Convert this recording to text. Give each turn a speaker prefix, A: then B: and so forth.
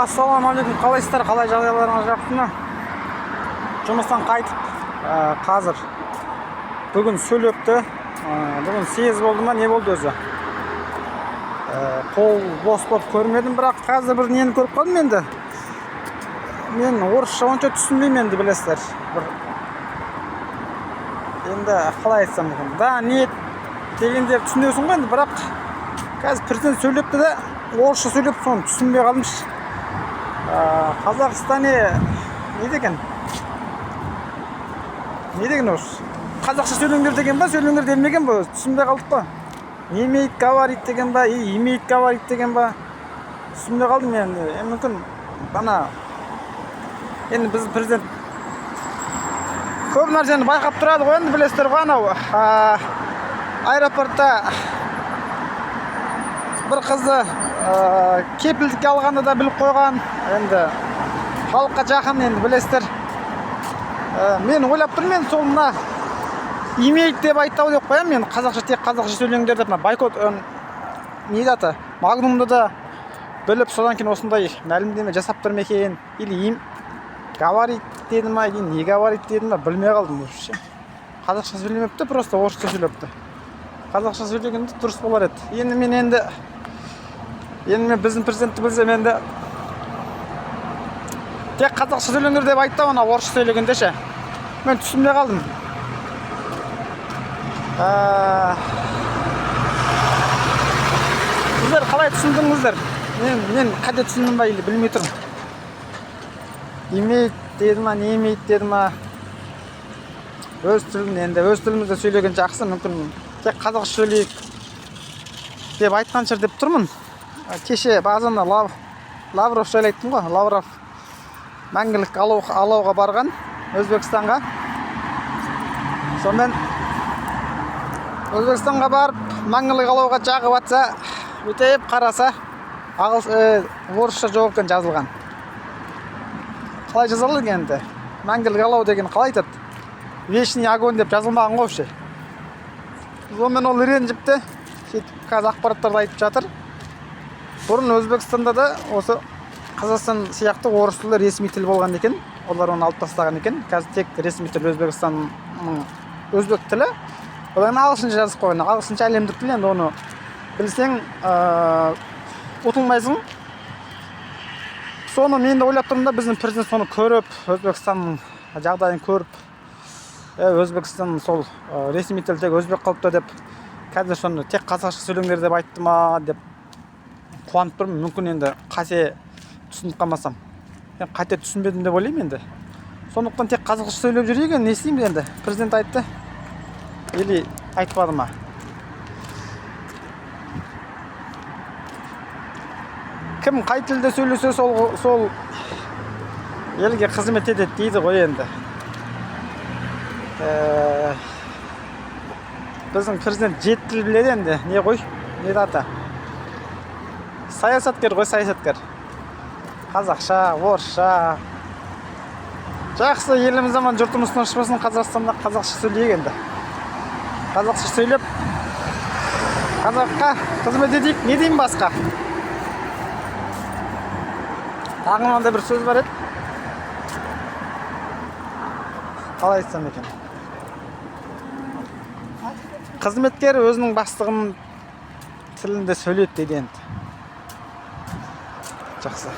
A: Ассалаумағалейкум, қалайсыздар, қалай жағдайларыңыз жақсы ма? Жұмыстан қайтып, қазір бүгін сөйлепті. Бүгін сегіз болды ма, не болды өзі? Қол бос болып көрмедім, бірақ қазір бір нені көріп қалдым енді. Мен орысша онша түсінбеймін енді, білесіздер. Енді қалай айтсам екен? Да, ниет дегенде түсінесің ғой енді, бірақ қазір президент сөйлепті де, орысша сөйлеп, соны түсінбей қалдым. Қазақстане не деген? Не деген осы? Қазақша сөйлеңдер деген ба, сөйлеңдер делмеген ба? Түсінбей қалдық па? Не имеет говорить деген ба, имеет говорить деген ба? Түсінбей қалдым енді. Мүмкін бана енді біз президент көп нәрсені байқап тұрады ғой, енді білесіздер ғой, анау аэропортта бір қызды кепілдікке алғанда да біліп қойған. Енді халыққа жақын, енді білесіздер. Мен ойлап тұрмын, сол мына имеет деп айтау деп қоямын. Мен қазақша, тек қазақша сөйлеңдер деп, байкот не даты, магнумды да біліп, содан кейін осындай мәлімдеме жасап тұр ма екен, или говорить деді ма, или не говорить деді ма, білмей қалдым вообще. Қазақша сөйлемепті, просто орысша сөйлепті. Қазақша сөйлегенде дұрыс болар еді. Енді мен біздің президентті білсем, енді тек қазақша сөйлеңдер деп айтты, ана орысша сөйлегенде ше. Мен түсінбей қалдым. Сіздер қалай түсіндіңіздер? Мен қате түсіндім ба, или білмей тұрмын. Имеет деді ма, не имеет деді ма? Өз тілін, енді өз тілімізде сөйлеген жақсы, мүмкін тек қазақша сөйлейік деп айтқан шығар деп тұрмын. Кеше базында Лавров жайлы айттым ғой. Лавров мәңгілік алауға барған Өзбекстанға. Сонымен Өзбекстанға барып, мәңгілік алауға жағып атса, өтеп қараса, орысша жоқ екен жазылған. Қалай жазылды енді? Мәңгілік алау деген қалай айтады? Вечный огонь деп жазылмаған ғой ше. Сонымен ол ренжіпті. Қазір ақпараттарда айтып жатыр. Бұрын Өзбекстанда да осы Қазақстан сияқты орыс тілі ресми тіл болған екен. Олар оны алып тастаған екен. Қазір тек ресми тіл Өзбекстанның өзбек тілі. Одан ағылшынша жазып қойған. Ағылшынша әлемдік тіл, енді оны білсең, ұтылмайсың. Соны мен де ойлап тұрмын да, біздің президент соны көріп, Өзбекстанның жағдайын көріп, Өзбекстан сол ресми тіл тек өзбек қалыпты деп, қазір соны тек қазақша сөйлеңдер деп айтты ма деп қуанып тұрмын. Мүмкін енді қате түсініп қалмасам. Қате түсінбедім деп ойлаймын енді. Сондықтан тек қазақша сөйлеп жүрейік, не істейміз енді? Президент айтты. Или айтпады ма? Кім қай тілде сөйлесе сол елге қызмет етеді дейді ғой енді. Біздің президент 7 тіл біледі енді. Не ғой? Не дата? Саясаткер ғой, саясаткер. Қазақша, орысша. Жақсы, еліміз аман, жұртымыз тыныш болсын. Қазақстанда қазақша сөйлейік енді. Қазақша сөйлеп, қазаққа қызмет етейік. Не деймін басқа? Тағы мынандай бір сөз бар еді. Қалай айтсам екен? Қызметкер өзінің бастығының тілінде сөйлейді дейді енді. Жақсы.